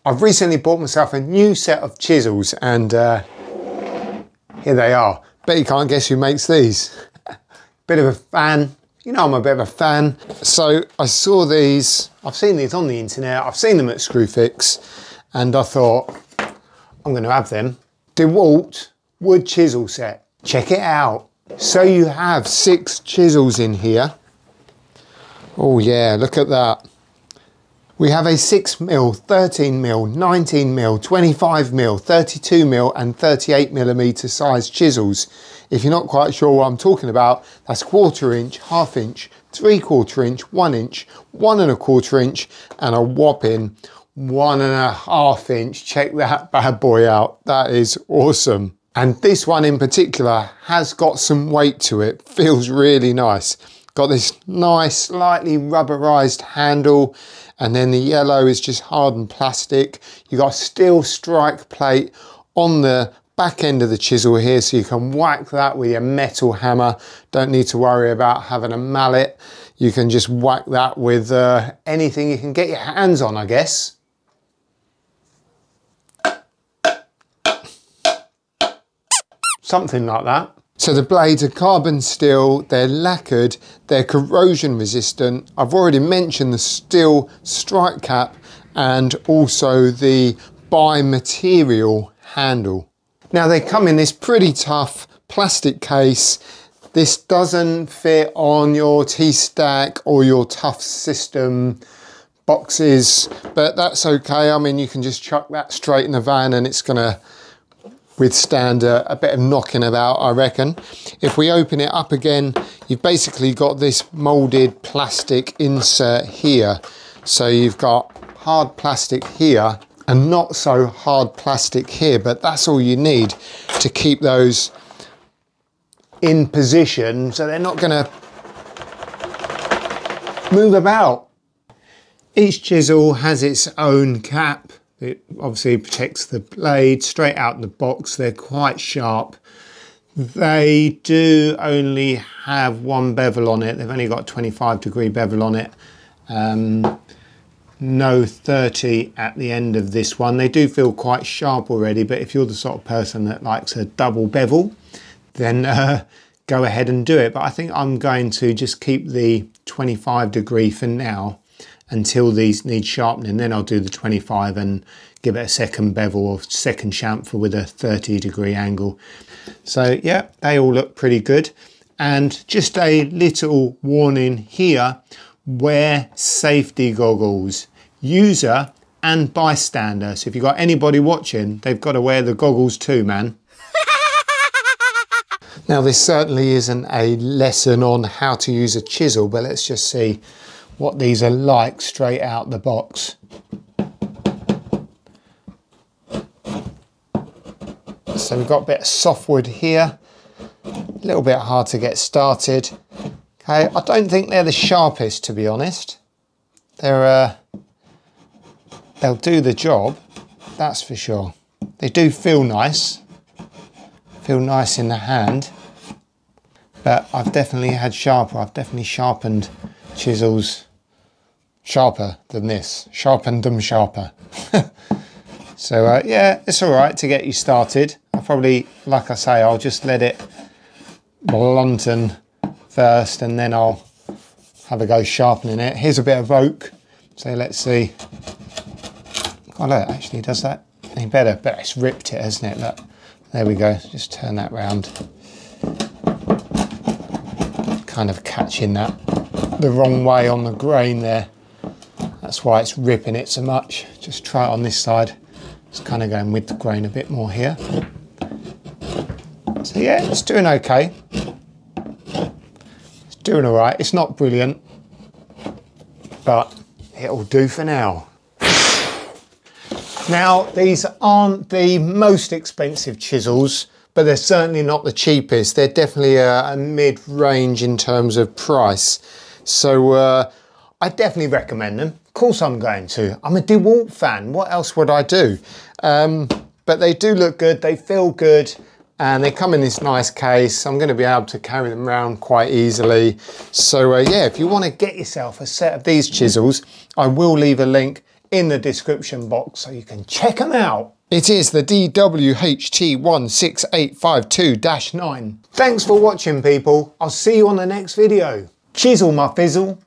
I've recently bought myself a new set of chisels and here they are. Bet you can't guess who makes these. Bit of a fan. You know I'm a bit of a fan. So I saw these, I've seen these on the internet, I've seen them at Screwfix, and I thought, I'm going to have them. Dewalt wood chisel set. Check it out. So you have 6 chisels in here. Oh yeah, look at that. We have a 6mm, 13mm, 19mm, 25mm, 32mm and 38mm size chisels. If you're not quite sure what I'm talking about, that's 1/4 inch, 1/2 inch, 3/4 inch, 1 inch, 1 1/4 inch and a whopping 1 1/2 inch. Check that bad boy out. That is awesome. And this one in particular has got some weight to it. Feels really nice. Got this nice, slightly rubberized handle, and then the yellow is just hardened plastic. You got a steel strike plate on the back end of the chisel here, so you can whack that with your metal hammer. Don't need to worry about having a mallet. You can just whack that with anything you can get your hands on, I guess. Something like that. So the blades are carbon steel, they're lacquered, they're corrosion resistant. I've already mentioned the steel strike cap and also the bi-material handle. Now they come in this pretty tough plastic case. This doesn't fit on your t-stak or your tough system boxes, but that's okay. I mean, you can just chuck that straight in the van and it's gonna withstand a bit of knocking about, I reckon. If we open it up again, you've basically got this molded plastic insert here. So you've got hard plastic here and not so hard plastic here, but that's all you need to keep those in position so they're not gonna move about. Each chisel has its own cap. It obviously protects the blade straight out the box. They're quite sharp. They do only have 1 bevel on it. They've only got a 25-degree bevel on it. No 30 at the end of this one. They do feel quite sharp already, but if you're the sort of person that likes a double bevel, then go ahead and do it. But I think I'm going to just keep the 25-degree for now, until these need sharpening. Then I'll do the 25 and give it a second bevel or second chamfer with a 30-degree angle. So yeah, they all look pretty good. And just a little warning here, wear safety goggles, user and bystander. So if you've got anybody watching, they've got to wear the goggles too, man. Now this certainly isn't a lesson on how to use a chisel, but let's just see what these are like straight out the box. So we've got a bit of softwood here, a little bit hard to get started. Okay, I don't think they're the sharpest, to be honest. They'll do the job, that's for sure. They do feel nice in the hand, but I've definitely had sharper. I've definitely sharpened chisels sharper than this, sharpened them sharper. So yeah, it's all right to get you started. I'll probably, like I say, I'll just let it blunten first and then I'll have a go sharpening it. Here's a bit of oak, so let's see. Oh look, it actually does that any better, but it's ripped it, hasn't it? Look, there we go, just turn that round. Kind of catching that the wrong way on the grain there. That's why it's ripping it so much. Just try it on this side. It's kind of going with the grain a bit more here. So yeah, it's doing okay. It's doing all right. It's not brilliant, but it'll do for now. Now, these aren't the most expensive chisels, but they're certainly not the cheapest. They're definitely a mid-range in terms of price. So I definitely recommend them. Of course I'm going to. I'm a Dewalt fan. What else would I do? But they do look good. They feel good. And they come in this nice case. I'm going to be able to carry them around quite easily. So yeah, if you want to get yourself a set of these chisels, I will leave a link in the description box so you can check them out. It is the DWHT16852-9. Thanks for watching, people. I'll see you on the next video. Chisel my fizzle.